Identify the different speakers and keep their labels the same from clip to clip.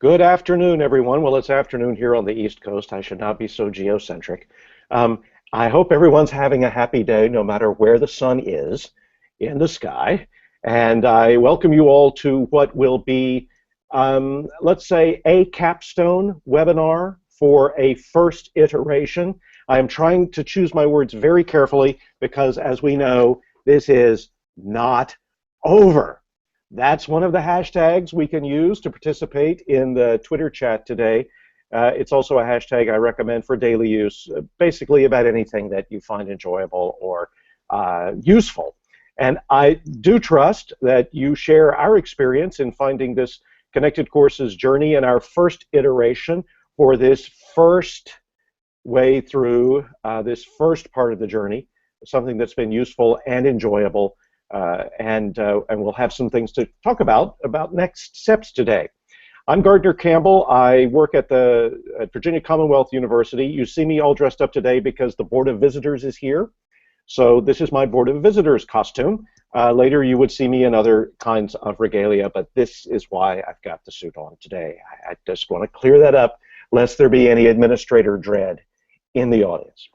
Speaker 1: Good afternoon, everyone. Well, it's afternoon here on the East Coast. I should not be so geocentric. Um, I hope everyone's having a happy day no matter where the sun is in the sky. And I welcome you all to what will be, let's say, a capstone webinar for a first iteration. I am trying to choose my words very carefully because, as we know, this is not over. That's one of the hashtags we can use to participate in the Twitter chat today. It's also a hashtag I recommend for daily use, basically about anything that you find enjoyable or useful. And I do trust that you share our experience in finding this Connected Courses journey in our first iteration for this first way through this first part of the journey, something that's been useful and enjoyable. And we'll have some things to talk about next steps today. I'm Gardner Campbell. I work at Virginia Commonwealth University. You see me all dressed up today because the Board of Visitors is here. So this is my Board of Visitors costume. Later you would see me in other kinds of regalia, but this is why I've got the suit on today. I just want to clear that up, lest there be any administrator dread in the audience.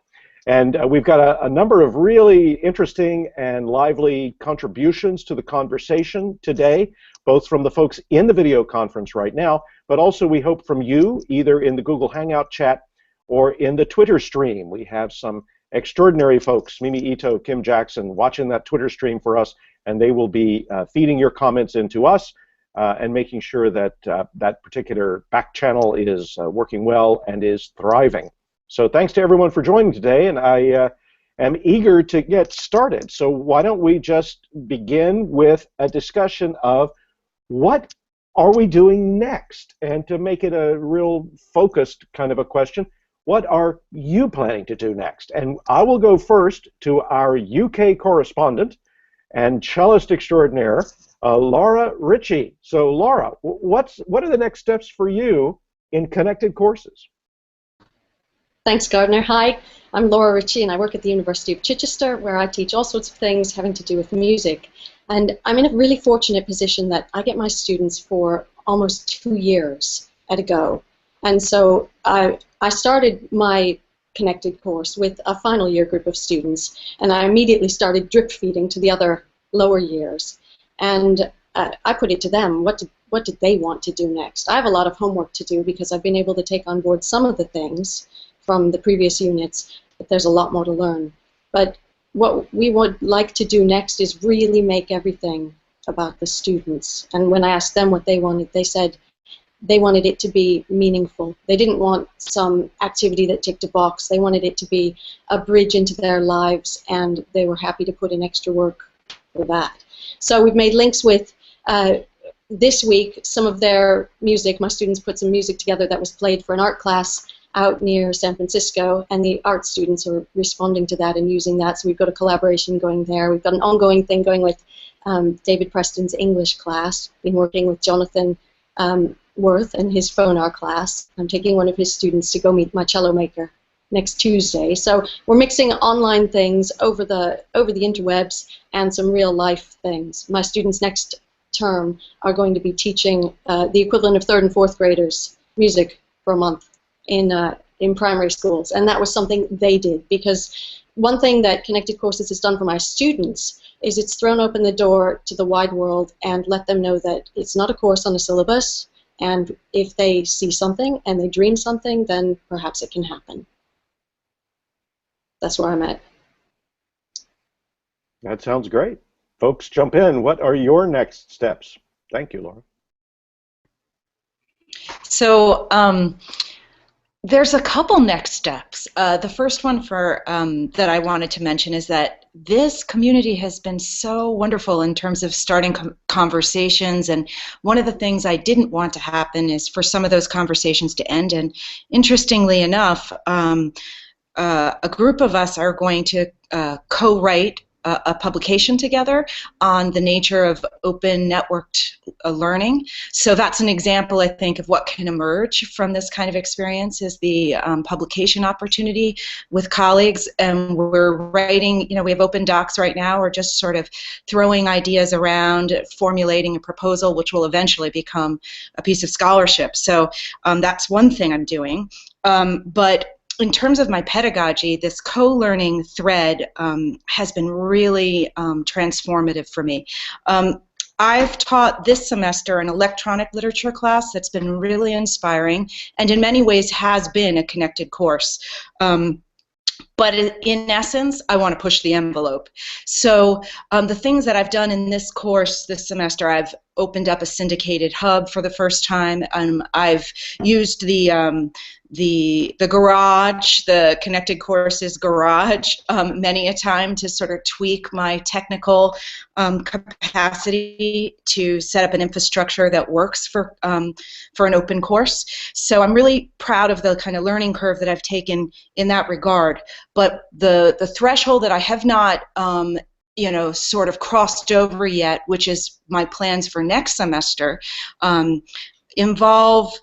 Speaker 1: And we've got a number of really interesting and lively contributions to the conversation today, both from the folks in the video conference right now, but also we hope from you, either in the Google Hangout chat or in the Twitter stream. We have some extraordinary folks, Mimi Ito, Kim Jackson, watching that Twitter stream for us, and they will be feeding your comments into us and making sure that that particular back channel is working well and is thriving. So thanks to everyone for joining today, and I am eager to get started. So why don't we just begin with a discussion of what are we doing next? And to make it a real focused kind of a question, what are you planning to do next? And I will go first to our UK correspondent and cellist extraordinaire, Laura Ritchie. So Laura, what are the next steps for you in Connected Courses?
Speaker 2: Thanks, Gardner. Hi, I'm Laura Ritchie, and I work at the University of Chichester, where I teach all sorts of things having to do with music. And I'm in a really fortunate position that I get my students for almost 2 years at a go. And so I started my Connected course with a final year group of students, and I immediately started drip feeding to the other lower years. And I put it to them, what did they want to do next? I have a lot of homework to do because I've been able to take on board some of the things from the previous units, but there's a lot more to learn. But what we would like to do next is really make everything about the students. And when I asked them what they wanted, they said they wanted it to be meaningful. They didn't want some activity that ticked a box. They wanted it to be a bridge into their lives, and they were happy to put in extra work for that. So we've made links with this week, some of their music. My students put some music together that was played for an art class out near San Francisco, and the art students are responding to that and using that. So we've got a collaboration going there. We've got an ongoing thing going with David Preston's English class. Been working with Jonathan Worth and his phonar class. I'm taking one of his students to go meet my cello maker next Tuesday. So we're mixing online things over the interwebs and some real life things. My students next term are going to be teaching the equivalent of 3rd and 4th graders music for a month in primary schools, and that was something they did, because one thing that Connected Courses has done for my students is it's thrown open the door to the wide world and let them know that it's not a course on a syllabus, and if they see something and they dream something, then perhaps it can happen. That's where I'm at.
Speaker 1: That sounds great. Folks, jump in. What are your next steps? Thank you, Laura.
Speaker 3: So there's a couple next steps. The first one that I wanted to mention is that this community has been so wonderful in terms of starting conversations, and one of the things I didn't want to happen is for some of those conversations to end. And interestingly enough, a group of us are going to co-write a publication together on the nature of open networked learning. So that's an example, I think, of what can emerge from this kind of experience is the publication opportunity with colleagues. And we're writing, we have open docs right now. We're just sort of throwing ideas around, formulating a proposal, which will eventually become a piece of scholarship. So that's one thing I'm doing. But in terms of my pedagogy, this co-learning thread has been really transformative for me. I've taught this semester an electronic literature class that's been really inspiring and in many ways has been a connected course. But in essence, I want to push the envelope. So the things that I've done in this course this semester, I've opened up a syndicated hub for the first time. I've used the garage, the Connected Courses garage, many a time to sort of tweak my technical capacity to set up an infrastructure that works for an open course. So I'm really proud of the kind of learning curve that I've taken in that regard. But the threshold that I have not sort of crossed over yet, which is my plans for next semester, involve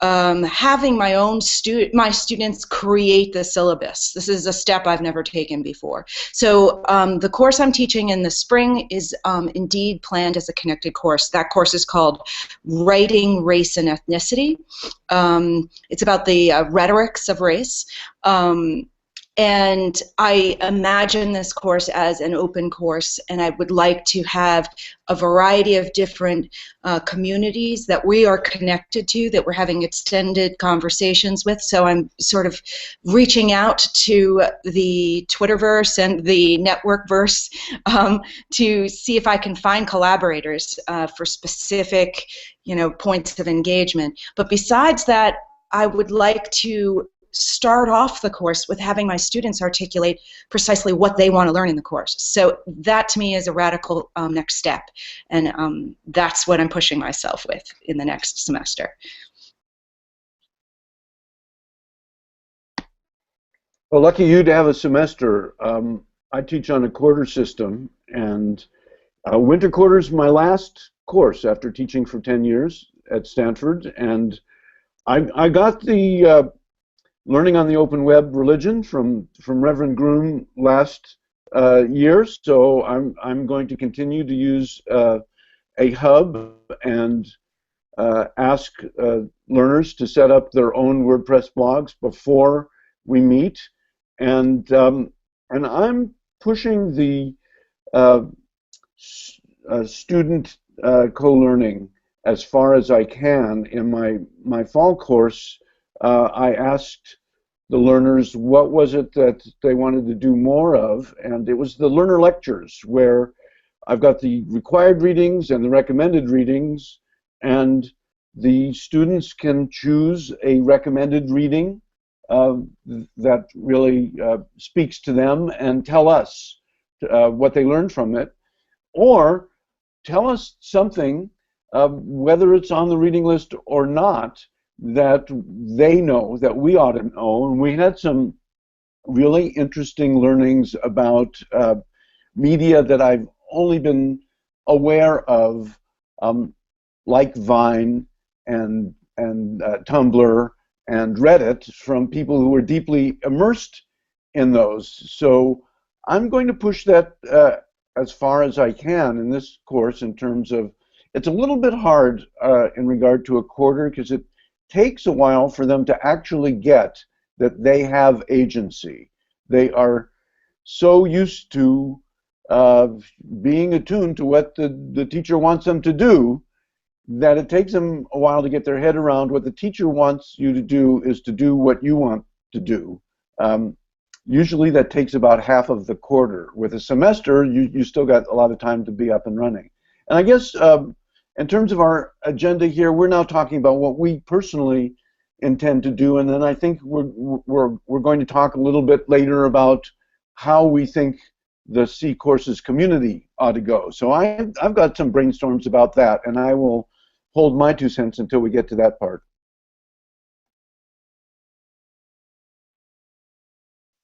Speaker 3: having my students create the syllabus. This is a step I've never taken before. So the course I'm teaching in the spring is indeed planned as a connected course. That course is called Writing Race and Ethnicity. It's about the rhetorics of race. And I imagine this course as an open course, and I would like to have a variety of different communities that we are connected to, that we're having extended conversations with. So I'm sort of reaching out to the Twitterverse and the Networkverse to see if I can find collaborators for specific, points of engagement. But besides that, I would like to start off the course with having my students articulate precisely what they want to learn in the course. So that to me is a radical next step, and that's what I'm pushing myself with in the next semester.
Speaker 4: Well, lucky you to have a semester. I teach on a quarter system, and winter quarter is my last course after teaching for 10 years at Stanford, and I got the Learning on the Open Web Religion from Reverend Groom last year, so I'm going to continue to use a hub and ask learners to set up their own WordPress blogs before we meet, and I'm pushing the student co-learning as far as I can. In my fall course, I asked the learners what was it that they wanted to do more of, and it was the learner lectures, where I've got the required readings and the recommended readings, and the students can choose a recommended reading that really speaks to them and tell us what they learned from it, or tell us something, whether it's on the reading list or not, that they know that we ought to know. And we had some really interesting learnings about media that I've only been aware of, like Vine and Tumblr and Reddit, from people who are deeply immersed in those. So I'm going to push that as far as I can in this course, in terms of, it's a little bit hard in regard to a quarter, because it takes a while for them to actually get that they have agency. They are so used to being attuned to what the teacher wants them to do, that it takes them a while to get their head around what the teacher wants you to do is to do what you want to do. Usually that takes about half of the quarter. With a semester, you still got a lot of time to be up and running. And I guess in terms of our agenda here, we're now talking about what we personally intend to do, and then I think we're going to talk a little bit later about how we think the CCourses community ought to go. So I've got some brainstorms about that, and I will hold my 2 cents until we get to that part.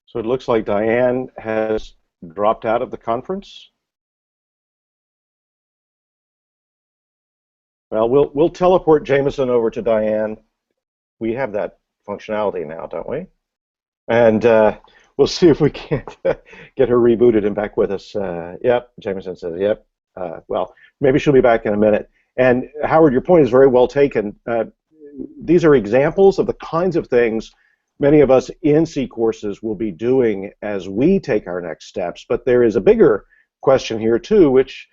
Speaker 1: So it looks like Diane has dropped out of the conference? Well, we'll teleport Jameson over to Diane. We have that functionality now, don't we? And we'll see if we can't get her rebooted and back with us. Yep, Jameson says yep. Well, maybe she'll be back in a minute. And Howard, your point is very well taken. These are examples of the kinds of things many of us in CCourses will be doing as we take our next steps. But there is a bigger question here too, which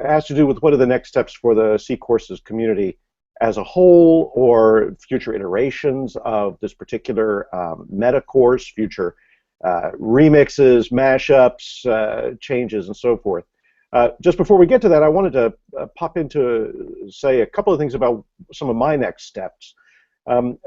Speaker 1: has to do with what are the next steps for the CCourses community as a whole, or future iterations of this particular meta course, future remixes, mashups, changes, and so forth. Just before we get to that, I wanted to pop in to say a couple of things about some of my next steps.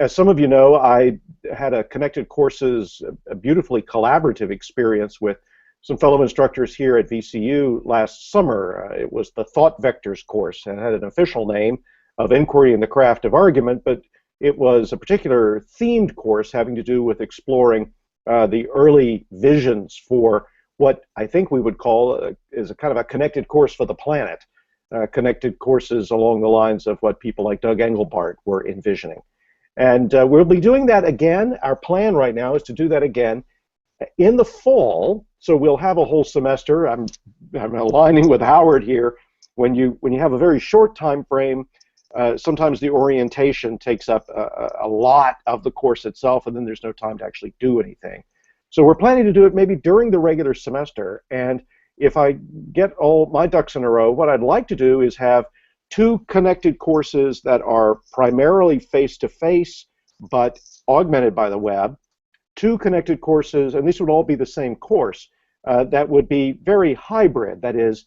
Speaker 1: As some of you know, I had a Connected Courses, a beautifully collaborative experience with some fellow instructors here at VCU last summer. It was the Thought Vectors course, and it had an official name of Inquiry in the Craft of Argument, but it was a particular themed course having to do with exploring the early visions for what I think we would call is a kind of a connected course for the planet, connected courses along the lines of what people like Doug Engelbart were envisioning. And we'll be doing that again. Our plan right now is to do that again in the fall, so we'll have a whole semester. I'm aligning with Howard here. When you have a very short time frame, sometimes the orientation takes up a lot of the course itself, and then there's no time to actually do anything. So we're planning to do it maybe during the regular semester, and if I get all my ducks in a row, what I'd like to do is have 2 connected courses that are primarily face-to-face, but augmented by the web, 2 connected courses, and these would all be the same course, that would be very hybrid, that is,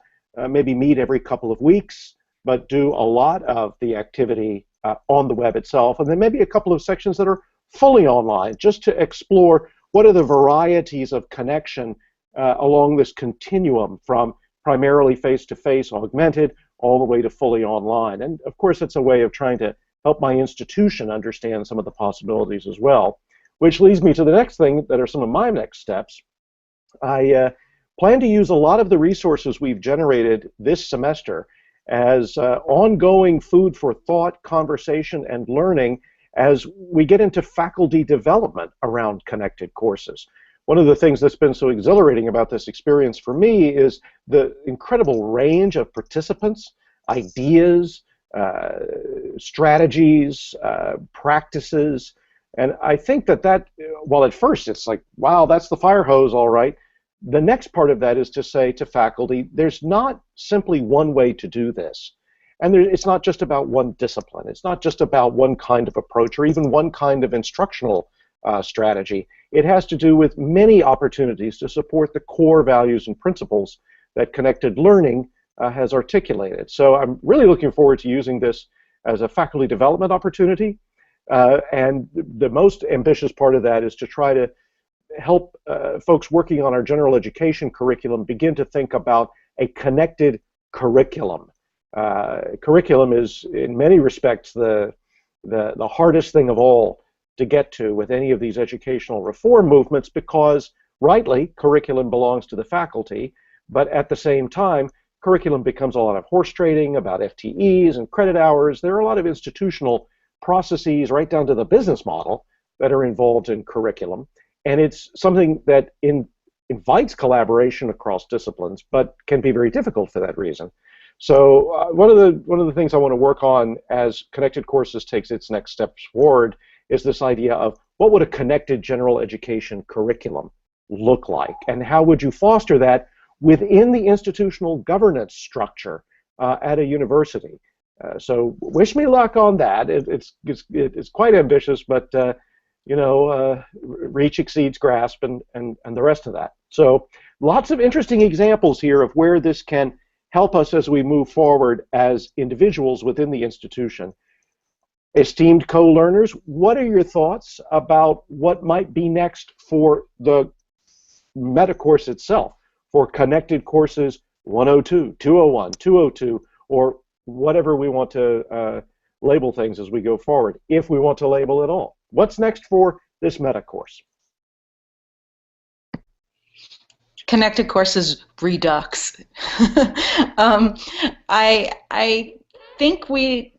Speaker 1: maybe meet every couple of weeks, but do a lot of the activity on the web itself, and then maybe a couple of sections that are fully online, just to explore what are the varieties of connection along this continuum from primarily face-to-face, augmented, all the way to fully online. And of course, it's a way of trying to help my institution understand some of the possibilities as well, which leads me to the next thing that are some of my next steps. I plan to use a lot of the resources we've generated this semester as ongoing food for thought, conversation, and learning as we get into faculty development around connected courses. One of the things that's been so exhilarating about this experience for me is the incredible range of participants, ideas, strategies, practices, and I think that while at first it's like, wow, that's the fire hose, all right, the next part of that is to say to faculty, there's not simply one way to do this. And it's not just about one discipline. It's not just about one kind of approach or even one kind of instructional strategy. It has to do with many opportunities to support the core values and principles that connected learning has articulated. So I'm really looking forward to using this as a faculty development opportunity. And the most ambitious part of that is to try to help folks working on our general education curriculum begin to think about a connected curriculum. Curriculum is, in many respects, the hardest thing of all to get to with any of these educational reform movements, because rightly curriculum belongs to the faculty, but at the same time curriculum becomes a lot of horse trading about FTEs and credit hours. There are a lot of institutional processes right down to the business model that are involved in curriculum, and it's something that invites collaboration across disciplines, but can be very difficult for that reason. So one of the things I want to work on as Connected Courses takes its next steps forward is this idea of what would a connected general education curriculum look like, and how would you foster that within the institutional governance structure at a university. So wish me luck on that. It's quite ambitious, but you know, reach exceeds grasp, and the rest of that. So lots of interesting examples here of where this can help us as we move forward as individuals within the institution. Esteemed co-learners, what are your thoughts about what might be next for the meta course itself, for Connected Courses 102, 201, 202, or whatever we want to label things as we go forward, if we want to label it all? What's next for this meta course?
Speaker 3: Connected Courses Redux. I think we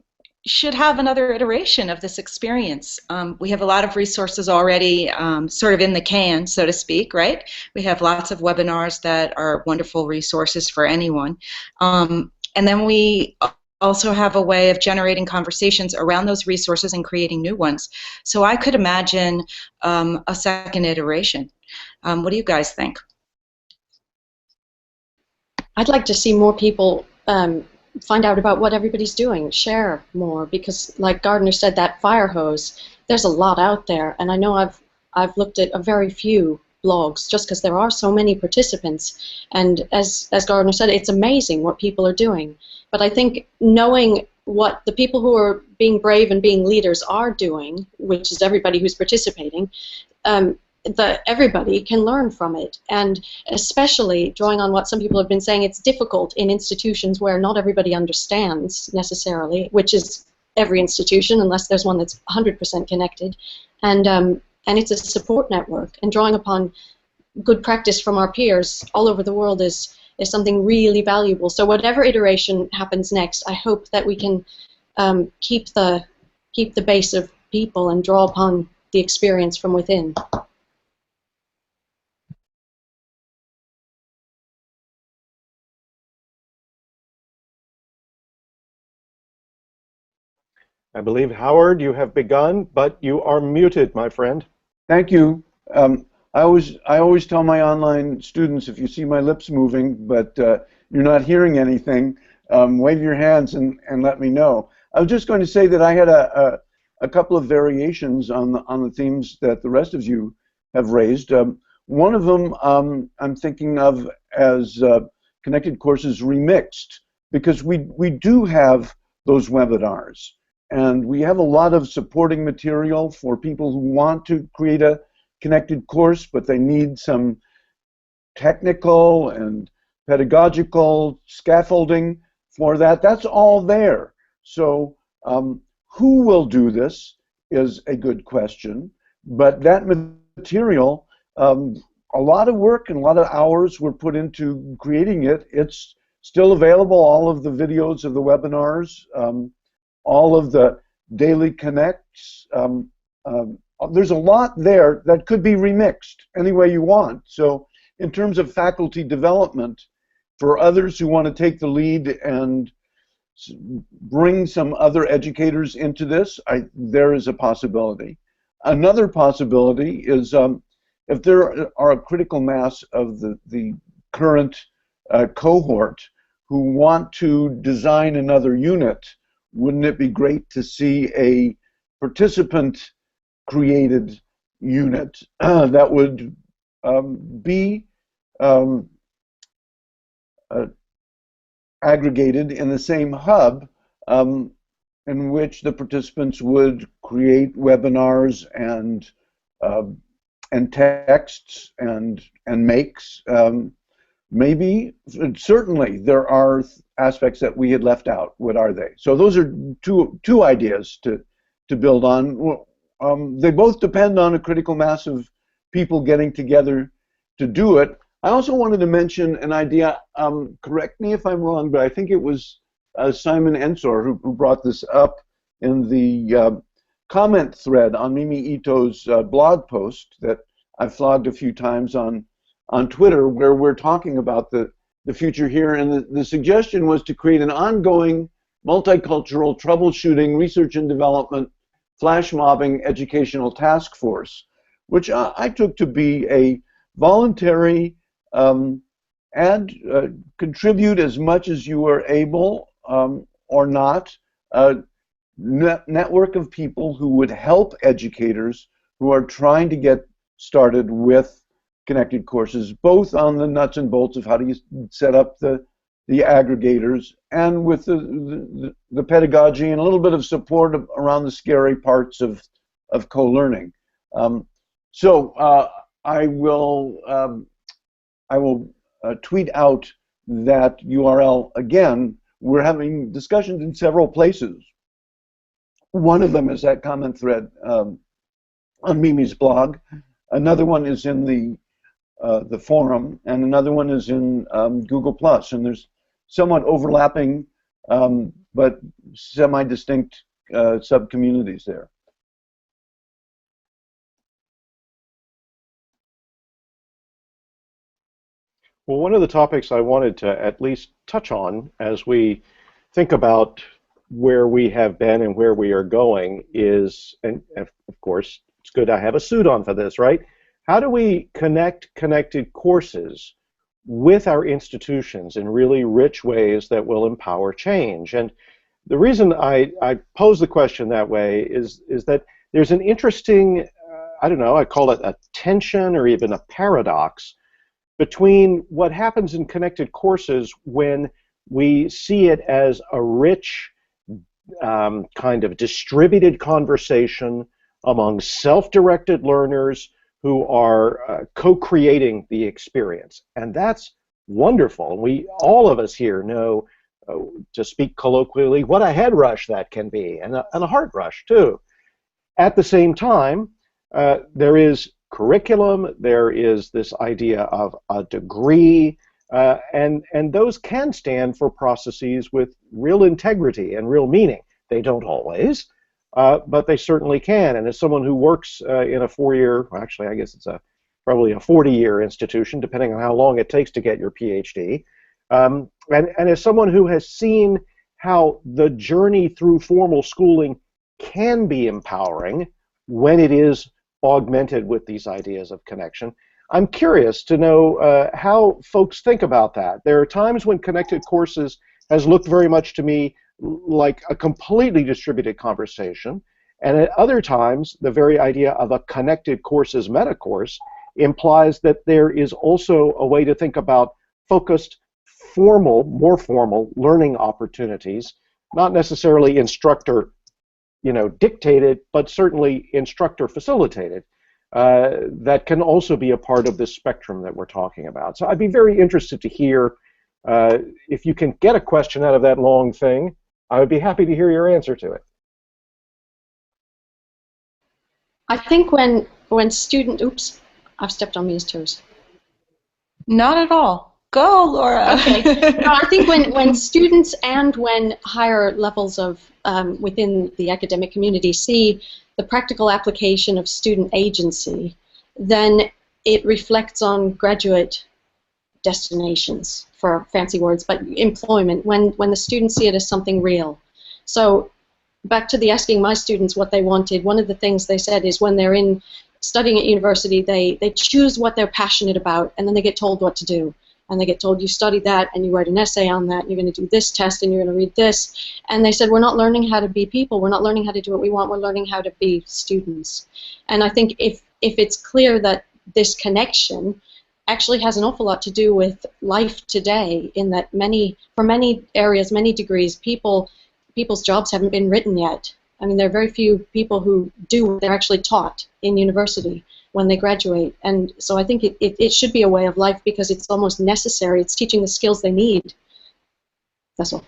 Speaker 3: should have another iteration of this experience. We have a lot of resources already sort of in the can, so to speak, right? We have lots of webinars that are wonderful resources for anyone. And then we also have a way of generating conversations around those resources and creating new ones. So I could imagine a second iteration. What do you guys think?
Speaker 2: I'd like to see more people find out about what everybody's doing, share more, because like Gardner said, that fire hose, there's a lot out there, and I know I've looked at a very few blogs just because there are so many participants, and as Gardner said, it's amazing what people are doing. But I think knowing what the people who are being brave and being leaders are doing, which is everybody who's participating, everybody can learn from it, and especially drawing on what some people have been saying, it's difficult in institutions where not everybody understands necessarily, which is every institution unless there's one that's 100% connected, and it's a support network, and drawing upon good practice from our peers all over the world is something really valuable. So whatever iteration happens next, I hope that we can keep the base of people and draw upon the experience from within.
Speaker 1: I believe, Howard, you have begun, but you are muted, my friend.
Speaker 4: Thank you. I always tell my online students, if you see my lips moving, but you're not hearing anything, wave your hands and let me know. I was just going to say that I had a couple of variations on the themes that the rest of you have raised. One of them I'm thinking of as Connected Courses Remixed, because we do have those webinars. And we have a lot of supporting material for people who want to create a connected course, but they need some technical and pedagogical scaffolding for that. That's all there. So who will do this is a good question. But that material, a lot of work and a lot of hours were put into creating it. It's still available, all of the videos of the webinars, all of the daily connects. There's a lot there that could be remixed any way you want. So in terms of faculty development, for others who want to take the lead and bring some other educators into this, there is a possibility. Another possibility is if there are a critical mass of the current cohort who want to design another unit, wouldn't it be great to see a participant-created unit that would be aggregated in the same hub in which the participants would create webinars and texts and makes. Maybe, certainly, there are aspects that we had left out. What are they? So those are two ideas to build on. They both depend on a critical mass of people getting together to do it. I also wanted to mention an idea, correct me if I'm wrong, but I think it was Simon Ensor who brought this up in the comment thread on Mimi Ito's blog post that I've flogged a few times on Twitter, where we're talking about the future here, and the suggestion was to create an ongoing multicultural troubleshooting, research and development, flash mobbing educational task force, which I took to be a voluntary contribute as much as you are able or not, network of people who would help educators who are trying to get started with connected courses, both on the nuts and bolts of how do you set up the aggregators, and with the pedagogy and a little bit of support around the scary parts of co-learning. So I will tweet out that URL again. We're having discussions in several places. One of them is that comment thread on Mimi's blog. Another one is in the the forum, and another one is in Google Plus, and there's somewhat overlapping but semi-distinct sub-communities there.
Speaker 1: Well, one of the topics I wanted to at least touch on as we think about where we have been and where we are going is, and of course, it's good I have a suit on for this, right? How do we connect connected courses with our institutions in really rich ways that will empower change? And the reason I pose the question that way is that there's an interesting, I don't know, I call it a tension or even a paradox between what happens in connected courses when we see it as a rich kind of distributed conversation among self-directed learners who are co-creating the experience. And that's wonderful. We, all of us here know, to speak colloquially, what a head rush that can be, and a heart rush too. At the same time, there is curriculum, there is this idea of a degree, and those can stand for processes with real integrity and real meaning. They don't always, but they certainly can. And as someone who works in a 4-year, well, actually I guess it's probably a 40-year institution, depending on how long it takes to get your PhD, and as someone who has seen how the journey through formal schooling can be empowering when it is augmented with these ideas of connection, I'm curious to know how folks think about that. There are times when connected courses has looked very much to me like a completely distributed conversation, and at other times the very idea of a connected courses meta course implies that there is also a way to think about focused, formal, more formal learning opportunities, not necessarily instructor dictated, but certainly instructor facilitated, that can also be a part of this spectrum that we're talking about. So I'd be very interested to hear, if you can get a question out of that long thing, I would be happy to hear your answer to it.
Speaker 2: I think when oops, I've stepped on Mia's toes.
Speaker 3: Not at all. Go, Laura.
Speaker 2: Okay. No, I think when students and when higher levels of within the academic community see the practical application of student agency, then it reflects on graduate destinations, for fancy words, but employment, when the students see it as something real. So back to the asking my students what they wanted, one of the things they said is when they're in studying at university, they choose what they're passionate about, and then they get told what to do. And they get told, you study that, and you write an essay on that, and you're going to do this test, and you're going to read this. And they said, we're not learning how to be people. We're not learning how to do what we want. We're learning how to be students. And I think if it's clear that this connection actually has an awful lot to do with life today, in that for many areas, many degrees, people's jobs haven't been written yet. I mean, there are very few people who do what they're actually taught in university when they graduate. And so I think it should be a way of life because it's almost necessary. It's teaching the skills they need. That's all.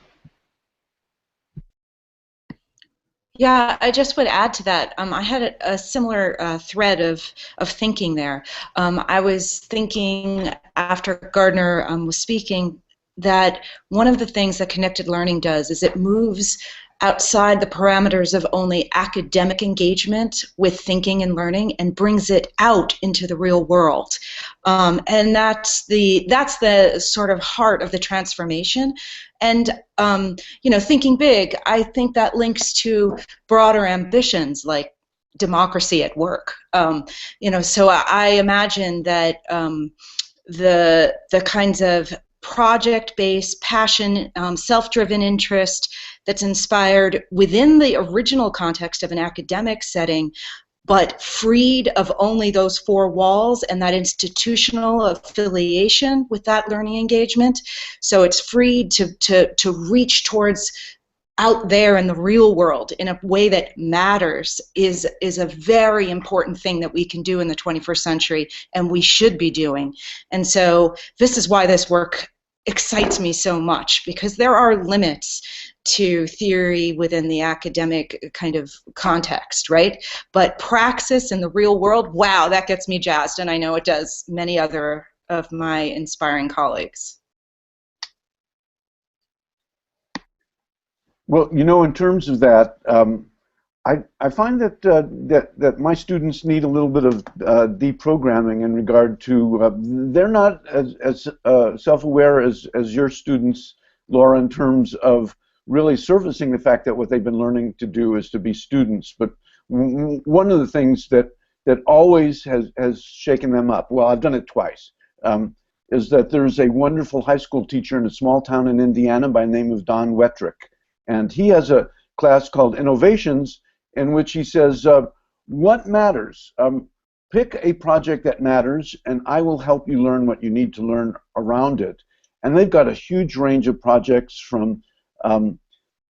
Speaker 3: Yeah, I just would add to that. I had a similar thread of thinking there. I was thinking after Gardner was speaking that one of the things that connected learning does is it moves outside the parameters of only academic engagement with thinking and learning and brings it out into the real world. And that's the sort of heart of the transformation. And thinking big, I think that links to broader ambitions like democracy at work. So I imagine that the kinds of project-based, passion, self-driven interest that's inspired within the original context of an academic setting, but freed of only those four walls and that institutional affiliation with that learning engagement. So it's freed to reach towards out there in the real world in a way that matters is a very important thing that we can do in the 21st century, and we should be doing. And so this is why this work excites me so much, because there are limits to theory within the academic kind of context, right? But praxis in the real world, wow, that gets me jazzed, and I know it does many other of my inspiring colleagues.
Speaker 4: Well, in terms of that, I find that that my students need a little bit of deprogramming in regard to they're not as self-aware as your students, Laura, in terms of really surfacing the fact that what they've been learning to do is to be students. But one of the things that always has shaken them up, well, I've done it twice, is that there's a wonderful high school teacher in a small town in Indiana by the name of Don Wettrick, and he has a class called Innovations, in which he says, what matters? Pick a project that matters, and I will help you learn what you need to learn around it. And they've got a huge range of projects, from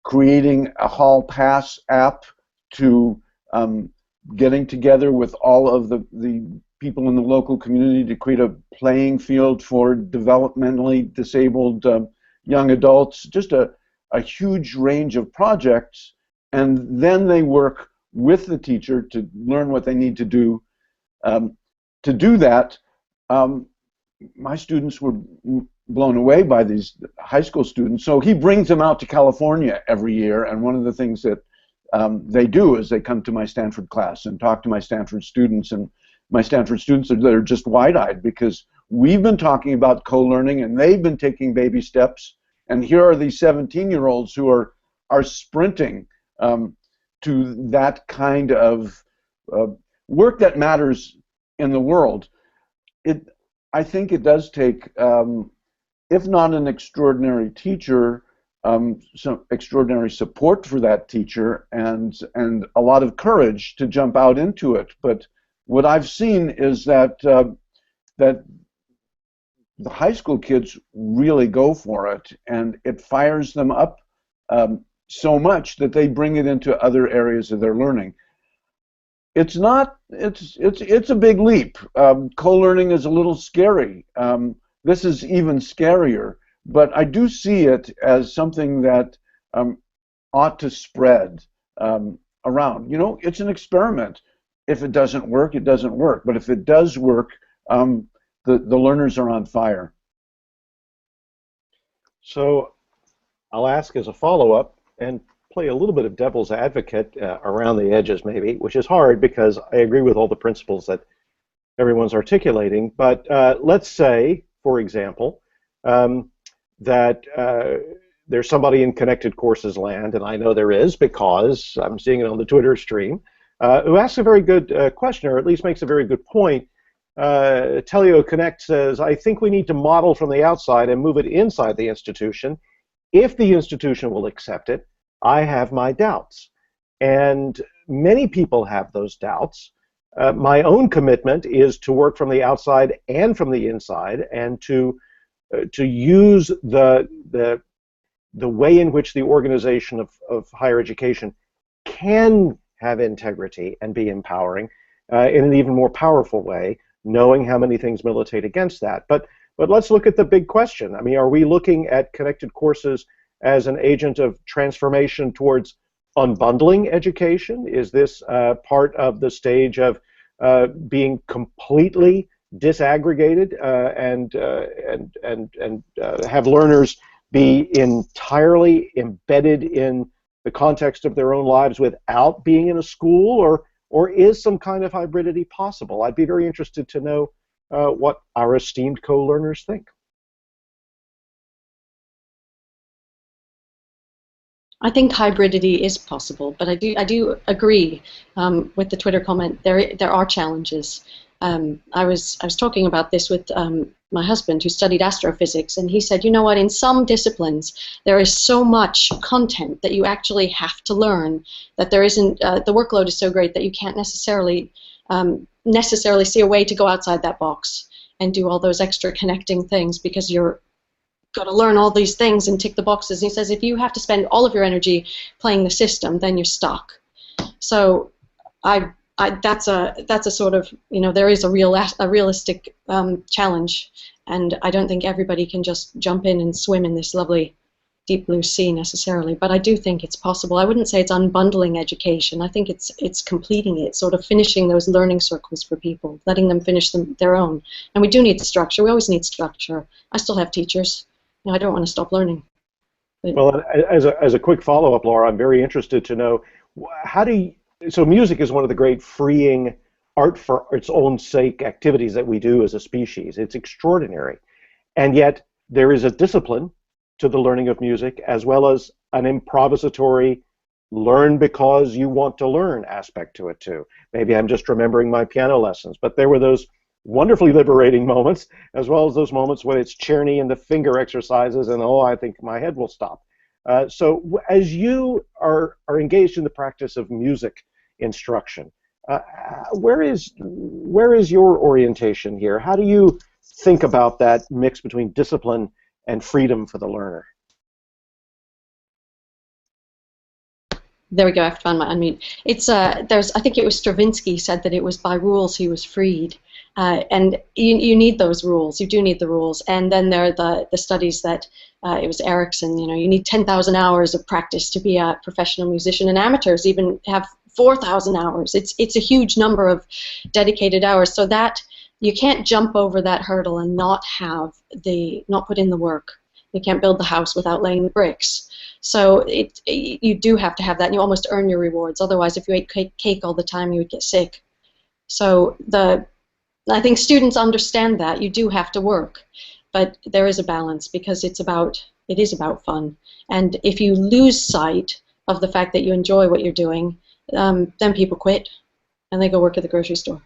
Speaker 4: creating a hall pass app to getting together with all of the people in the local community to create a playing field for developmentally disabled young adults. Just a huge range of projects. And then they work with the teacher to learn what they need to do. To do that, my students were blown away by these high school students. So he brings them out to California every year, and one of the things that they do is they come to my Stanford class and talk to my Stanford students, and my Stanford students are just wide-eyed, because we've been talking about co-learning and they've been taking baby steps, and here are these 17-year-olds who are sprinting to that kind of work that matters in the world. I think it does take, if not an extraordinary teacher, some extraordinary support for that teacher, and a lot of courage to jump out into it. But what I've seen is that that the high school kids really go for it, and it fires them up so much that they bring it into other areas of their learning. It's a big leap. Co-learning is a little scary. This is even scarier, but I do see it as something that ought to spread around. It's an experiment. If it doesn't work, it doesn't work. But if it does work, the learners are on fire.
Speaker 1: So I'll ask as a follow-up, and play a little bit of devil's advocate around the edges maybe, which is hard because I agree with all the principles that everyone's articulating. But let's say, for example, that there's somebody in Connected Courses land, and I know there is because I'm seeing it on the Twitter stream, who asks a very good question, or at least makes a very good point. Teleo Connect says, I think we need to model from the outside and move it inside the institution. If the institution will accept it, I have my doubts. And many people have those doubts. My own commitment is to work from the outside and from the inside, and to use the way in which the organization of higher education can have integrity and be empowering in an even more powerful way, knowing how many things militate against that. But let's look at the big question. I mean, are we looking at Connected Courses as an agent of transformation towards unbundling education? Is this part of the stage of being completely disaggregated and have learners be entirely embedded in the context of their own lives without being in a school, or is some kind of hybridity possible? I'd be very interested to know what our esteemed co-learners think.
Speaker 2: I think hybridity is possible, but I do agree with the Twitter comment. There are challenges. I was talking about this with my husband, who studied astrophysics, and he said, you know what, in some disciplines there is so much content that you actually have to learn that there isn't the workload is so great that you can't necessarily see a way to go outside that box and do all those extra connecting things, because you're got to learn all these things and tick the boxes. And he says if you have to spend all of your energy playing the system, then you're stuck. So I that's a sort of, there is a realistic challenge, and I don't think everybody can just jump in and swim in this lovely deep blue sea necessarily, but I do think it's possible. I wouldn't say it's unbundling education. I think it's completing it, sort of finishing those learning circles for people, letting them finish their own. And we do need structure. We always need structure. I still have teachers. I don't want to stop learning.
Speaker 1: Well, as a quick follow-up, Laura, I'm very interested to know, so music is one of the great freeing art for its own sake activities that we do as a species. It's extraordinary. And yet there is a discipline to the learning of music, as well as an improvisatory learn because you want to learn aspect to it too. Maybe I'm just remembering my piano lessons, but there were those wonderfully liberating moments, as well as those moments when it's Czerny and the finger exercises and, oh, I think my head will stop. So as you are engaged in the practice of music instruction, where is your orientation here? How do you think about that mix between discipline and freedom for the learner?
Speaker 2: There we go. I have to find my unmute. It's I think it was Stravinsky said that it was by rules he was freed, and you need those rules. You do need the rules. And then there are the studies that it was Erickson. You need 10,000 hours of practice to be a professional musician, and amateurs even have 4,000 hours. It's a huge number of dedicated hours. So that you can't jump over that hurdle and not put in the work. You can't build the house without laying the bricks. So you do have to have that, and you almost earn your rewards. Otherwise, if you ate cake all the time, you would get sick. So I think students understand that you do have to work, but there is a balance because it is about fun. And if you lose sight of the fact that you enjoy what you're doing, then people quit and they go work at the grocery store.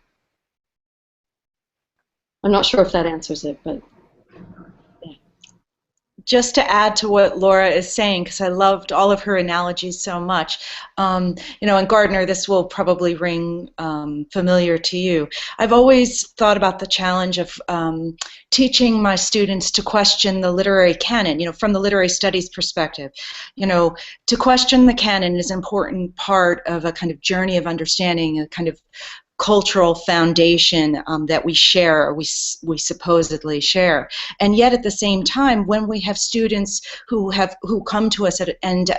Speaker 2: I'm not sure if that answers it, but yeah.
Speaker 3: Just to add to what Laura is saying, because I loved all of her analogies so much, and Gardner, this will probably ring familiar to you. I've always thought about the challenge of teaching my students to question the literary canon, from the literary studies perspective. To question the canon is an important part of a kind of journey of understanding, a kind of cultural foundation that we share, or we supposedly share. And yet at the same time, when we have students who come to us and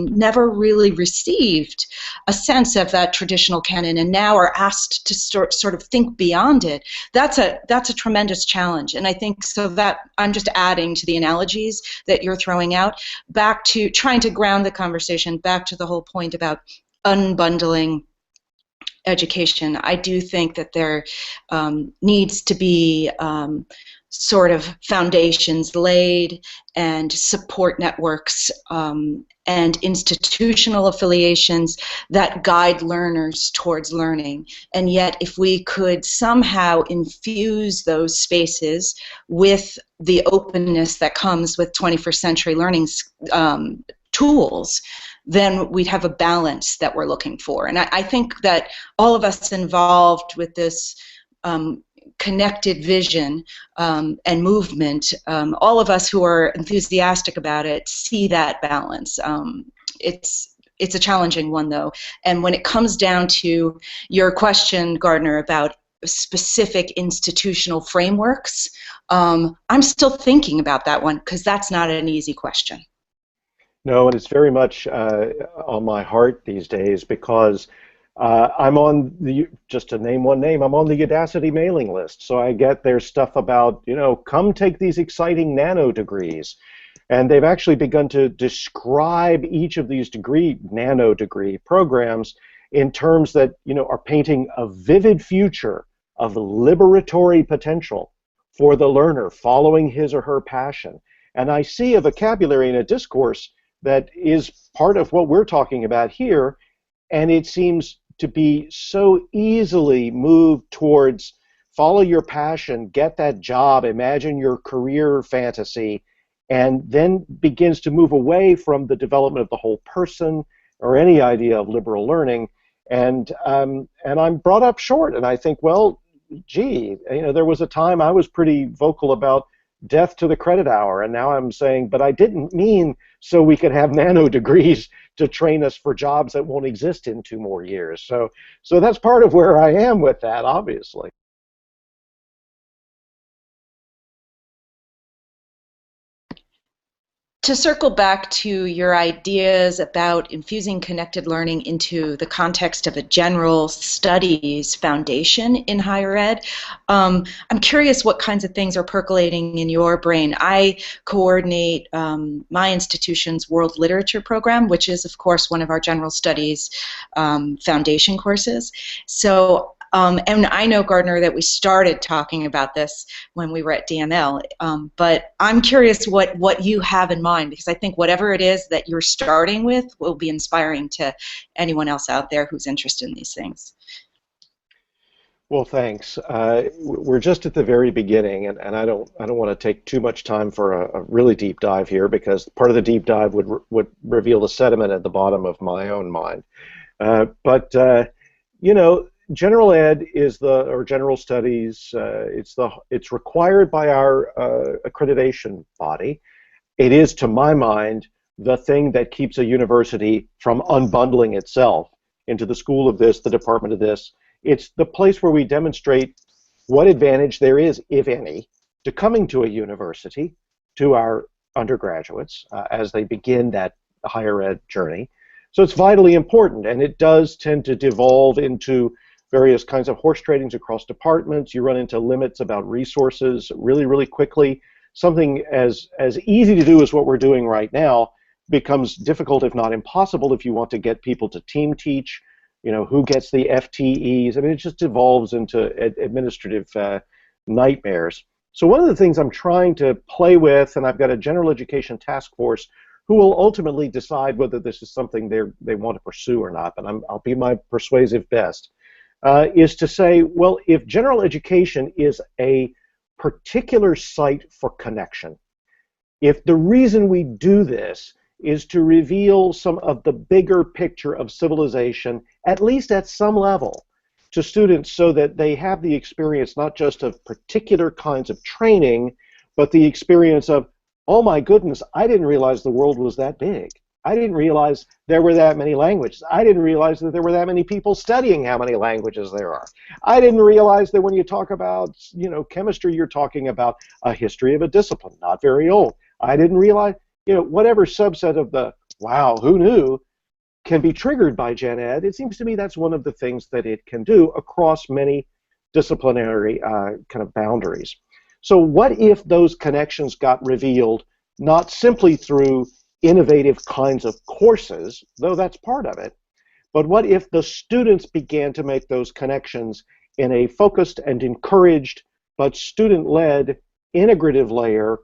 Speaker 3: never really received a sense of that traditional canon and now are asked to sort of think beyond it, that's a tremendous challenge. And I think so that I'm just adding to the analogies that you're throwing out, back to trying to ground the conversation back to the whole point about unbundling education. I do think that there needs to be sort of foundations laid and support networks and institutional affiliations that guide learners towards learning. And yet if we could somehow infuse those spaces with the openness that comes with 21st century learning tools, then we'd have a balance that we're looking for. And I think that all of us involved with this connected vision and movement, all of us who are enthusiastic about it, see that balance. It's a challenging one, though. And when it comes down to your question, Gardner, about specific institutional frameworks, I'm still thinking about that one because that's not an easy question.
Speaker 1: No, and it's very much on my heart these days because I'm on just to name one name, I'm on the Udacity mailing list. So I get their stuff about, come take these exciting nano degrees. And they've actually begun to describe each of these nano degree programs in terms that, are painting a vivid future of liberatory potential for the learner following his or her passion. And I see a vocabulary and a discourse that is part of what we're talking about here, and it seems to be so easily moved towards follow your passion, get that job, imagine your career fantasy, and then begins to move away from the development of the whole person or any idea of liberal learning. And I'm brought up short, and I think, well, gee, there was a time I was pretty vocal about death to the credit hour, and now I'm saying, but I didn't mean so we can have nano degrees to train us for jobs that won't exist in 2 more years. So that's part of where I am with that, obviously.
Speaker 3: To circle back to your ideas about infusing connected learning into the context of a general studies foundation in higher ed, I'm curious what kinds of things are percolating in your brain. I coordinate my institution's World Literature program, which is, of course, one of our general studies foundation courses. So and I know, Gardner, that we started talking about this when we were at DML, but I'm curious what you have in mind, because I think whatever it is that you're starting with will be inspiring to anyone else out there who's interested in these things.
Speaker 1: Well, thanks. We're just at the very beginning, and I don't want to take too much time for a really deep dive here, because part of the deep dive would reveal the sediment at the bottom of my own mind. But you know, general ed is or general studies. It's required by our accreditation body. It is, to my mind, the thing that keeps a university from unbundling itself into the school of this, the department of this. It's the place where we demonstrate what advantage there is, if any, to coming to a university, to our undergraduates as they begin that higher ed journey. So it's vitally important, and it does tend to devolve into various kinds of horse tradings across departments. You run into limits about resources really, really quickly. Something as easy to do as what we're doing right now becomes difficult, if not impossible, if you want to get people to team teach. You know, who gets the FTEs? I mean, it just devolves into administrative nightmares. So one of the things I'm trying to play with, and I've got a general education task force who will ultimately decide whether this is something they want to pursue or not, but I'll be my persuasive best, is to say, well, if general education is a particular site for connection, if the reason we do this is to reveal some of the bigger picture of civilization, at least at some level, to students, so that they have the experience not just of particular kinds of training, but the experience of, oh my goodness, I didn't realize the world was that big. I didn't realize there were that many languages. I didn't realize that there were that many people studying how many languages there are. I didn't realize that when you talk about, you know, chemistry, you're talking about a history of a discipline, not very old. I didn't realize, you know, whatever subset of the, wow, who knew, can be triggered by Gen Ed. It seems to me that's one of the things that it can do across many disciplinary kind of boundaries. So what if those connections got revealed not simply through innovative kinds of courses, though that's part of it, but what if the students began to make those connections in a focused and encouraged but student-led integrative layer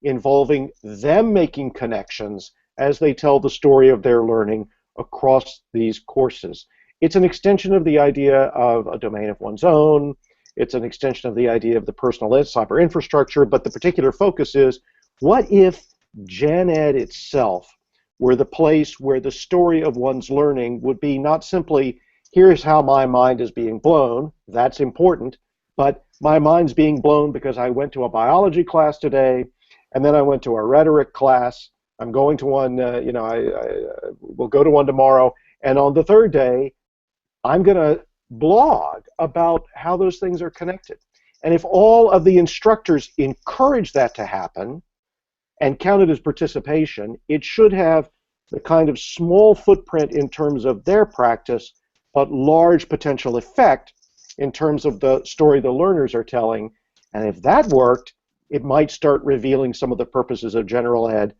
Speaker 1: involving them making connections as they tell the story of their learning across these courses. It's an extension of the idea of a domain of one's own. It's an extension of the idea of the personal cyber infrastructure, but the particular focus is, what if Gen Ed itself were the place where the story of one's learning would be not simply, here's how my mind is being blown, that's important, but my mind's being blown because I went to a biology class today, and then I went to a rhetoric class. I'm going to one, you know, I will go to one tomorrow, and on the third day, I'm going to blog about how those things are connected. And if all of the instructors encourage that to happen and count it as participation, it should have the kind of small footprint in terms of their practice, but large potential effect in terms of the story the learners are telling. And if that worked, it might start revealing some of the purposes of general ed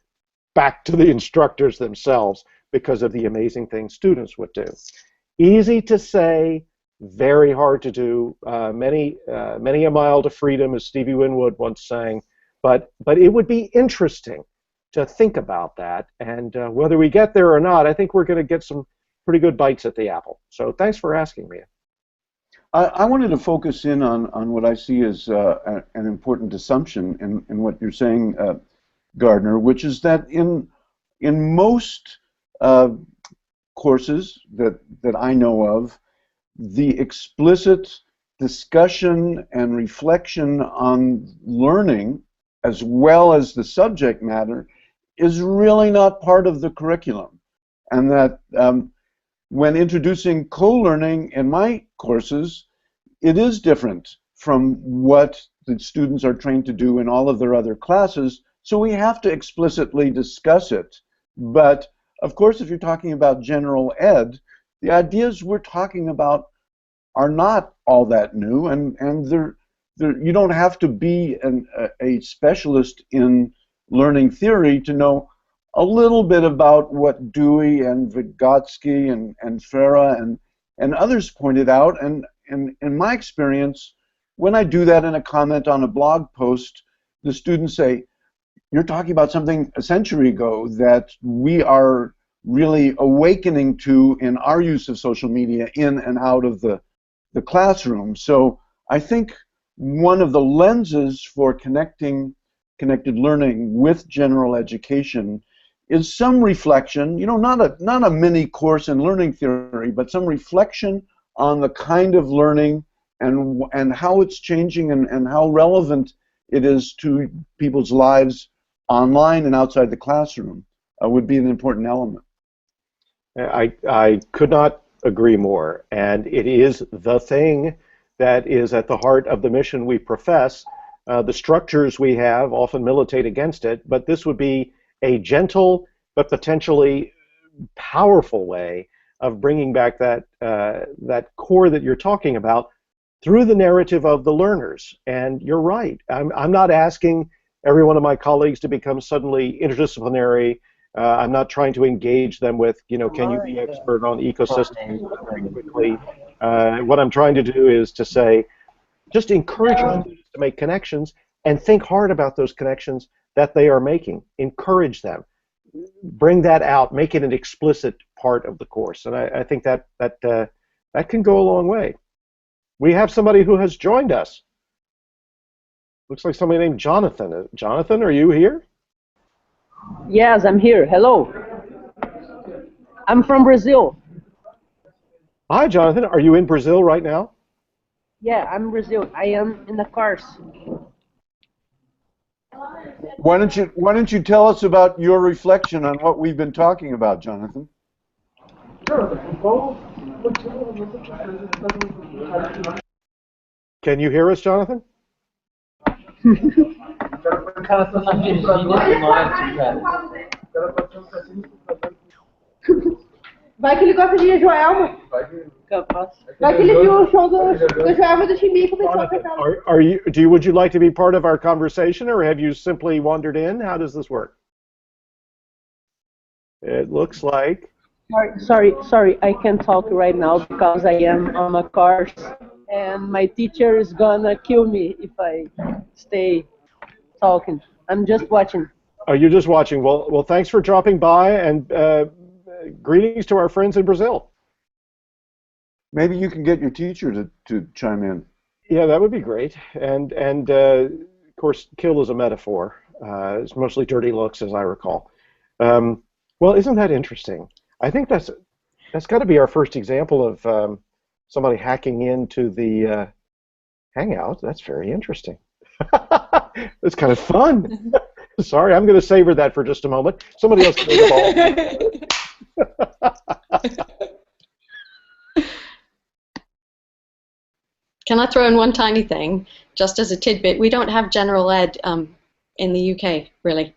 Speaker 1: back to the instructors themselves because of the amazing things students would do. Easy to say, very hard to do. Many a mile to freedom, as Stevie Winwood once sang. But it would be interesting to think about that. And whether we get there or not, I think we're going to get some pretty good bites at the apple. So thanks for asking me.
Speaker 4: I wanted to focus in on what I see as an important assumption in what you're saying, Gardner, which is that in most courses that I know of, the explicit discussion and reflection on learning, as well as the subject matter, is really not part of the curriculum, and that when introducing co-learning in my courses, it is different from what the students are trained to do in all of their other classes, so we have to explicitly discuss it. But of course, if you're talking about general ed, the ideas we're talking about are not all that new, and you don't have to be a specialist in learning theory to know a little bit about what Dewey and Vygotsky and Farah and others pointed out. And in my experience, when I do that in a comment on a blog post, the students say, you're talking about something a century ago that we are really awakening to in our use of social media in and out of the classroom. So I think one of the lenses for connected learning with general education is some reflection, not a mini course in learning theory, but some reflection on the kind of learning and how it's changing and how relevant it is to people's lives online and outside the classroom would be an important element.
Speaker 1: I could not agree more, and it is the thing that is at the heart of the mission we profess. The structures we have often militate against it, but this would be a gentle but potentially powerful way of bringing back that core that you're talking about through the narrative of the learners. And you're right. I'm not asking every one of my colleagues to become suddenly interdisciplinary. I'm not trying to engage them with, can you be expert on ecosystems very quickly? What I'm trying to do is to say, just encourage your students to make connections and think hard about those connections that they are making. Encourage them. Bring that out. Make it an explicit part of the course. And I think that can go a long way. We have somebody who has joined us. Looks like somebody named Jonathan. Jonathan, are you here?
Speaker 5: Yes, I'm here. Hello. I'm from Brazil.
Speaker 1: Hi, Jonathan. Are you in Brazil right now?
Speaker 5: Yeah, I'm in Brazil. I am in the cars.
Speaker 4: Why don't you tell us about your reflection on what we've been talking about, Jonathan?
Speaker 1: Can you hear us, Jonathan?
Speaker 6: Vai que ele gosta de Joelma. Vai que ele viu o show do Joelma do Timbi e começou a cantar.
Speaker 1: Would you like to be part of our conversation, or have you simply wandered in? How does this work? It looks like.
Speaker 5: Sorry, I can't talk right now because I am on a course and my teacher is gonna kill me if I stay talking. I'm just watching.
Speaker 1: Oh, you're just watching. Well, thanks for dropping by, and greetings to our friends in Brazil.
Speaker 4: Maybe you can get your teacher to chime in.
Speaker 1: Yeah, that would be great. And of course, kill is a metaphor. It's mostly dirty looks, as I recall. Well, isn't that interesting? I think that's got to be our first example of somebody hacking into the Hangout. That's very interesting. It's kind of fun. Sorry, I'm going to savor that for just a moment. Somebody else can take the ball.
Speaker 2: Can I throw in one tiny thing, just as a tidbit? We don't have general ed in the UK, really.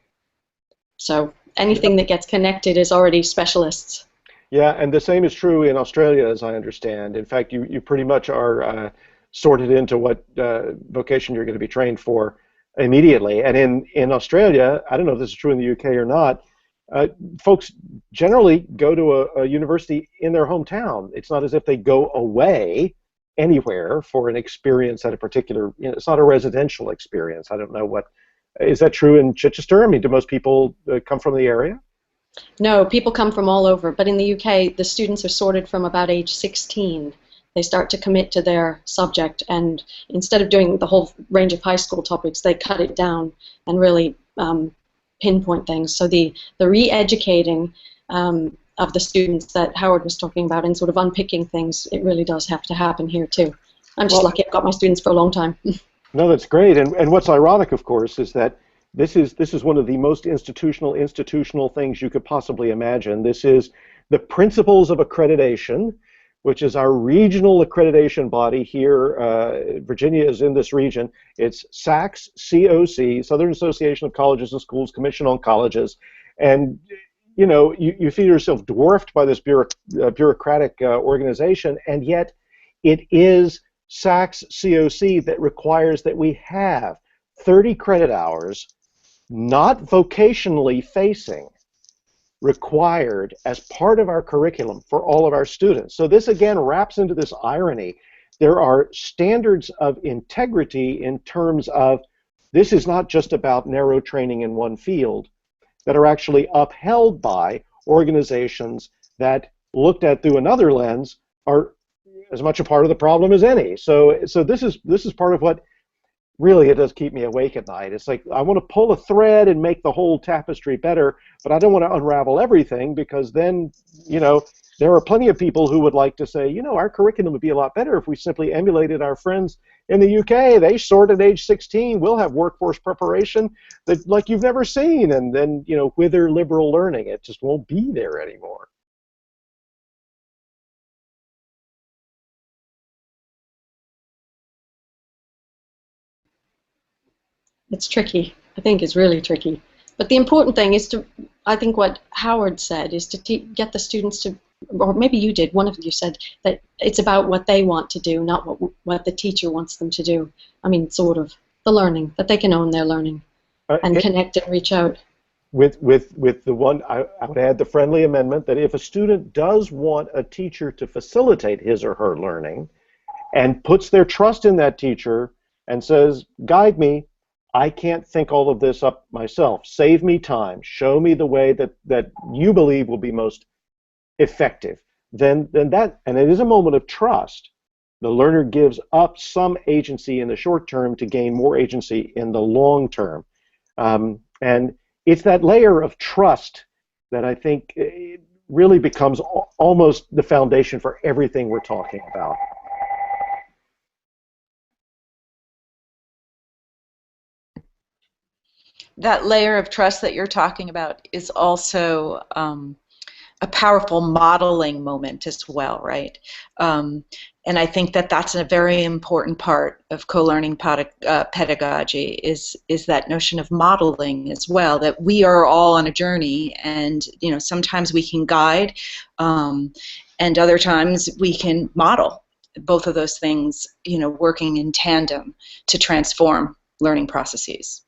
Speaker 2: So anything that gets connected is already specialists.
Speaker 1: Yeah, and the same is true in Australia, as I understand. In fact, you pretty much are sorted into what vocation you're going to be trained for immediately. And in Australia, I don't know if this is true in the UK or not, folks generally go to a university in their hometown. It's not as if they go away anywhere for an experience at a particular, it's not a residential experience. I don't know what, is that true in Chichester? I mean, do most people come from the area?
Speaker 2: No, people come from all over, but in the UK, the students are sorted from about age 16. They start to commit to their subject, and instead of doing the whole range of high school topics, they cut it down and really pinpoint things. So the re-educating of the students that Howard was talking about and sort of unpicking things, it really does have to happen here too. I'm just lucky I've got my students for a long time.
Speaker 1: No, that's great. And what's ironic, of course, is that This is one of the most institutional things you could possibly imagine. This is the Principles of Accreditation, which is our regional accreditation body here. Virginia is in this region. It's SACS, COC, Southern Association of Colleges and Schools, Commission on Colleges. And you know, you feel yourself dwarfed by this bureaucratic organization, and yet it is SACS COC that requires that we have 30 credit hours, not vocationally facing, required as part of our curriculum for all of our students. So this again wraps into this irony. There are standards of integrity in terms of this is not just about narrow training in one field, that are actually upheld by organizations that, looked at through another lens, are as much a part of the problem as any. So this is part of what really it does keep me awake at night. It's like I want to pull a thread and make the whole tapestry better, but I don't want to unravel everything, because then, you know, there are plenty of people who would like to say, you know, our curriculum would be a lot better if we simply emulated our friends in the UK. They sort at age 16. We'll have workforce preparation that like you've never seen, and then, you know, wither liberal learning. It just won't be there anymore.
Speaker 2: It's tricky. I think it's really tricky. But the important thing is to, I think what Howard said is to get the students to, or maybe you did, one of you said that it's about what they want to do, not what the teacher wants them to do. I mean, sort of, the learning, that they can own their learning and connect and reach out.
Speaker 1: With the one, I would add the friendly amendment that if a student does want a teacher to facilitate his or her learning and puts their trust in that teacher and says, guide me, I can't think all of this up myself, save me time, show me the way that you believe will be most effective, then that, and it is a moment of trust, the learner gives up some agency in the short term to gain more agency in the long term. And it's that layer of trust that I think really becomes almost the foundation for everything we're talking about.
Speaker 3: That layer of trust that you're talking about is also a powerful modeling moment as well, right? And I think that that's a very important part of co-learning pedagogy is that notion of modeling as well, that we are all on a journey, and you know, sometimes we can guide and other times we can model. Both of those things, you know, working in tandem to transform learning processes.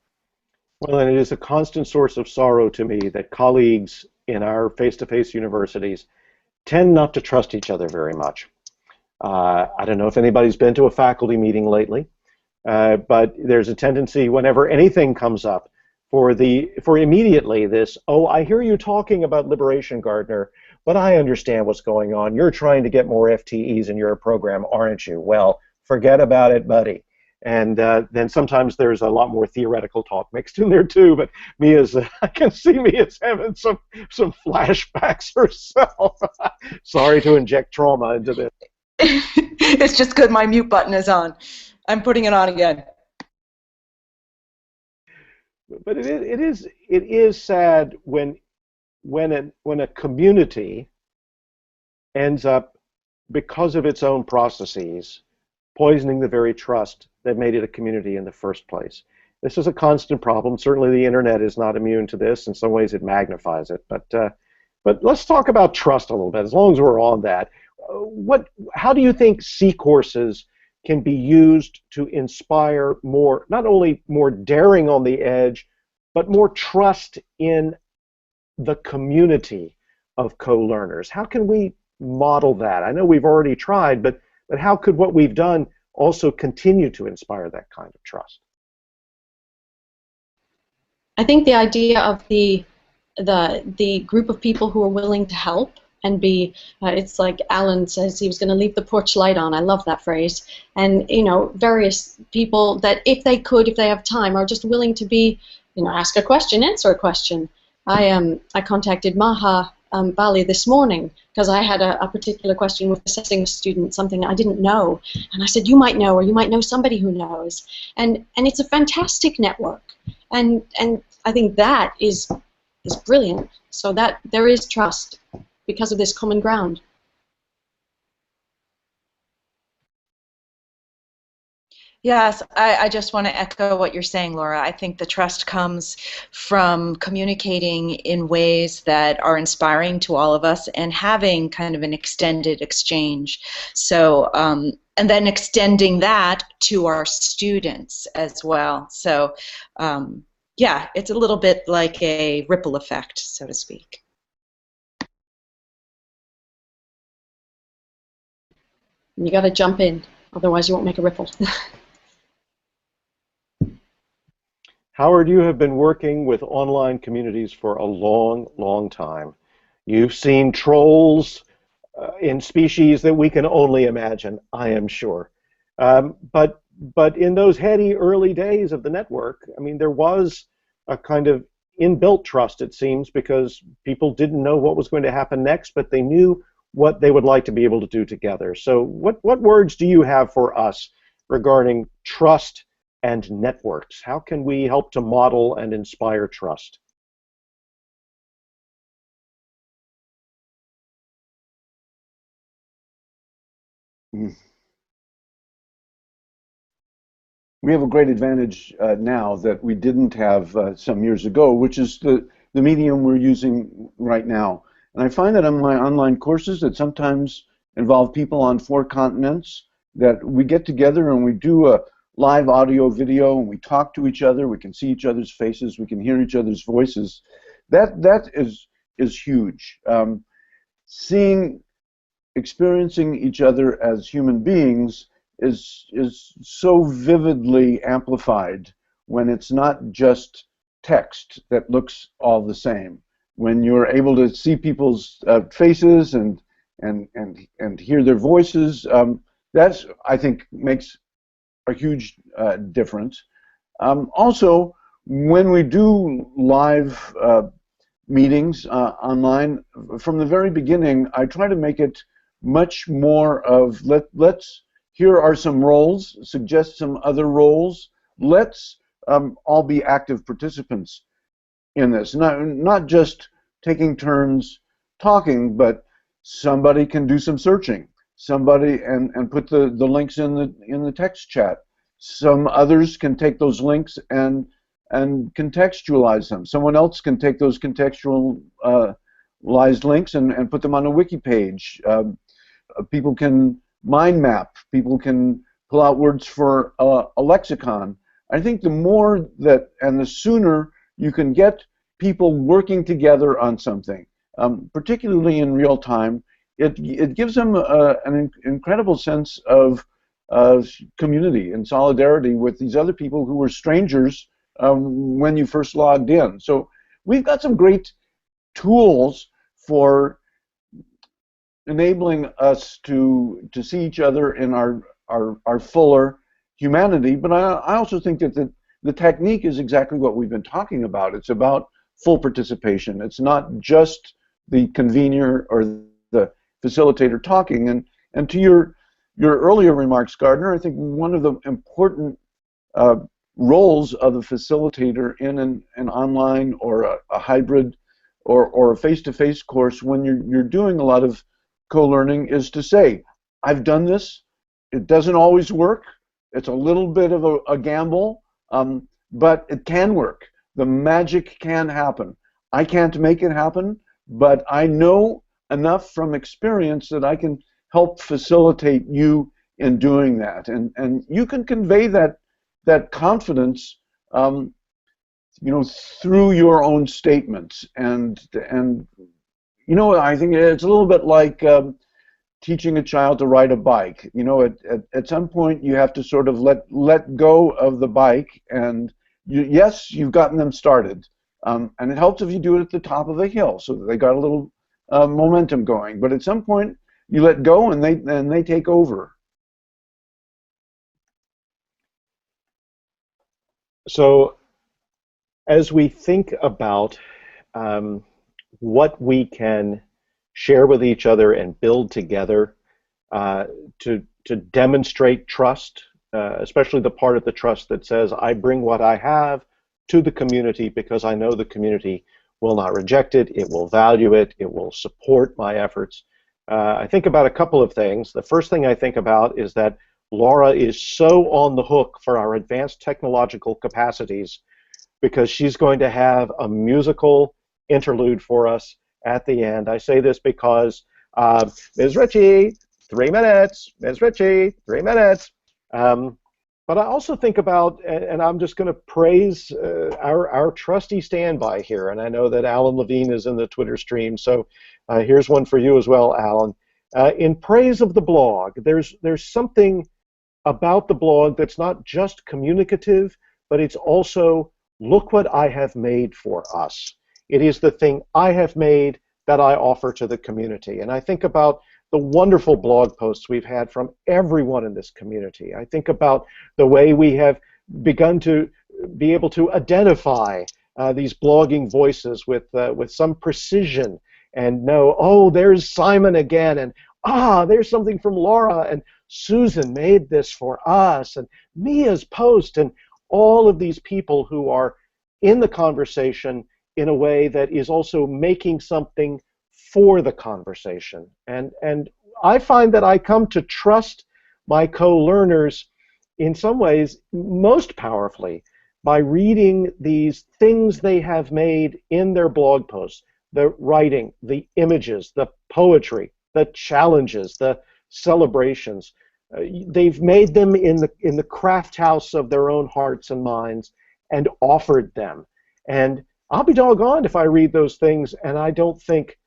Speaker 1: Well, and it is a constant source of sorrow to me that colleagues in our face-to-face universities tend not to trust each other very much. I don't know if anybody's been to a faculty meeting lately, but there's a tendency whenever anything comes up for immediately this, oh, I hear you talking about liberation, Gardner, but I understand what's going on. You're trying to get more FTEs in your program, aren't you? Well, forget about it, buddy. And then sometimes there's a lot more theoretical talk mixed in there too. But I can see me as having some flashbacks herself. Sorry to inject trauma into this.
Speaker 3: It's just good my mute button is on. I'm putting it on again.
Speaker 1: But it is sad when a community ends up, because of its own processes, poisoning the very trust that made it a community in the first place. This is a constant problem. Certainly the internet is not immune to this. In some ways it magnifies it. But let's talk about trust a little bit, as long as we're on that. How do you think CCourses can be used to inspire more, not only more daring on the edge, but more trust in the community of co-learners? How can we model that? I know we've already tried, but how could what we've done also continue to inspire that kind of trust?
Speaker 2: I think the idea of the group of people who are willing to help and be, it's like Alan says he was going to leave the porch light on. I love that phrase. And, you know, various people that if they have time, are just willing to be, you know, ask a question, answer a question. I contacted Maha Bali this morning because I had a particular question with assessing a student, something I didn't know, and I said, you might know, or you might know somebody who knows, and it's a fantastic network. And I think that is brilliant. So that there is trust because of this common ground.
Speaker 3: Yes, I just want to echo what you're saying, Laura. I think the trust comes from communicating in ways that are inspiring to all of us and having kind of an extended exchange. So, and then extending that to our students as well. So, yeah, it's a little bit like a ripple effect, so to speak.
Speaker 2: You got to jump in, otherwise you won't make a ripple.
Speaker 1: Howard, you have been working with online communities for a long, long time. You've seen trolls in species that we can only imagine, I am sure. But in those heady early days of the network, I mean, there was a kind of inbuilt trust, it seems, because people didn't know what was going to happen next, but they knew what they would like to be able to do together. So what words do you have for us regarding trust and networks? How can we help to model and inspire trust?
Speaker 4: We have a great advantage now that we didn't have some years ago, which is the medium we're using right now. And I find that in my online courses that sometimes involve people on 4 continents, that we get together and we do a live audio video and we talk to each other, we can see each other's faces, we can hear each other's voices. That is huge. Experiencing each other as human beings is so vividly amplified when it's not just text that looks all the same. When you're able to see people's faces and hear their voices, that's, I think, makes a huge difference. Also, when we do live meetings online, from the very beginning, I try to make it much more of let's here are some roles, suggest some other roles. Let's all be active participants in this. Not just taking turns talking, but somebody can do some searching. Somebody and put the links in the text chat. Some others can take those links and contextualize them. Someone else can take those contextualized links and put them on a wiki page. People can mind map. People can pull out words for a lexicon. I think the more that and the sooner you can get people working together on something, particularly in real time, it gives them an incredible sense of community and solidarity with these other people who were strangers when you first logged in. So we've got some great tools for enabling us to see each other in our fuller humanity. But I also think that the technique is exactly what we've been talking about. It's about full participation. It's not just the convener or the facilitator talking. And to your earlier remarks, Gardner, I think one of the important roles of the facilitator in an online or a hybrid or a face-to-face course when you're doing a lot of co-learning is to say, I've done this, it doesn't always work, it's a little bit of a gamble, but it can work. The magic can happen. I can't make it happen, but I know enough from experience that I can help facilitate you in doing that. And you can convey that confidence through your own statements. And I think it's a little bit like teaching a child to ride a bike. At some point you have to sort of let go of the bike, and yes, you've gotten them started, and it helps if you do it at the top of a hill so that they got a little momentum going. But at some point you let go and they take over.
Speaker 1: So as we think about what we can share with each other and build together to demonstrate trust, especially the part of the trust that says, I bring what I have, to the community because I know the community will not reject it, it will value it, it will support my efforts. I think about a couple of things. The first thing I think about is that Laura is so on the hook for our advanced technological capacities because she's going to have a musical interlude for us at the end. I say this because Ms. Ritchie, 3 minutes, Ms. Ritchie, 3 minutes. But I also think about, and I'm just going to praise our trusty standby here, and I know that Alan Levine is in the Twitter stream, so here's one for you as well, Alan. In praise of the blog, there's something about the blog that's not just communicative, but it's also, look what I have made for us. It is the thing I have made that I offer to the community. And I think about the wonderful blog posts we've had from everyone in this community. I think about the way we have begun to be able to identify these blogging voices with some precision and know, oh, there's Simon again, and there's something from Laura, and Susan made this for us, and Mia's post, and all of these people who are in the conversation in a way that is also making something for the conversation. And I find that I come to trust my co-learners in some ways most powerfully by reading these things they have made in their blog posts, the writing, the images, the poetry, the challenges, the celebrations. They've made them in the craft house of their own hearts and minds and offered them. And I'll be doggone if I read those things and I don't think,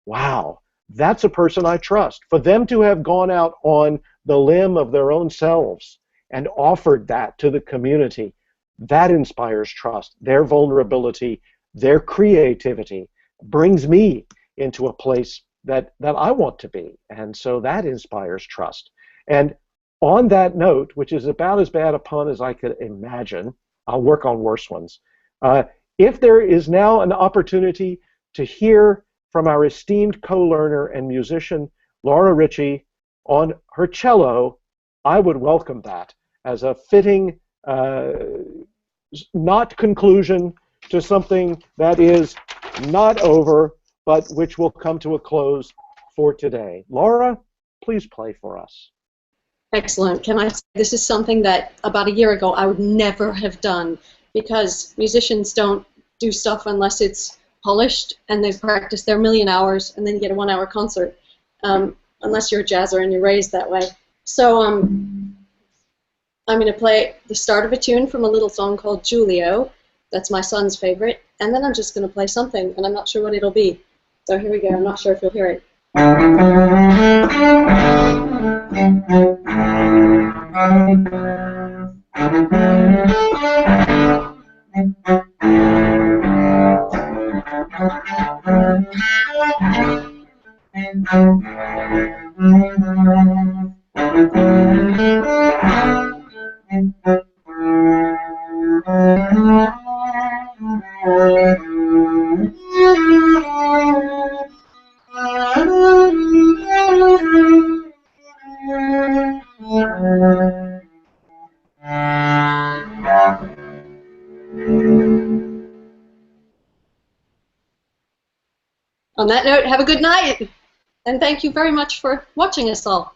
Speaker 1: wow, that's a person I trust. For them to have gone out on the limb of their own selves and offered that to the community, that inspires trust. Their vulnerability, their creativity brings me into a place that I want to be. And so that inspires trust. And on that note, which is about as bad a pun as I could imagine, I'll work on worse ones. If there is now an opportunity to hear from our esteemed co-learner and musician, Laura Ritchie, on her cello, I would welcome that as a fitting, not conclusion to something that is not over, but which will come to a close for today. Laura, please play for us.
Speaker 2: Excellent. Can I say this is something that about a year ago I would never have done, because musicians don't do stuff unless it's polished and they've practiced their million hours and then you get a 1-hour concert, unless you're a jazzer and you're raised that way. So I'm going to play the start of a tune from a little song called Giulio. That's my son's favorite. And then I'm just going to play something, and I'm not sure what it'll be. So here we go. I'm not sure if you'll hear it. On that note, have a good night, and thank you very much for watching us all.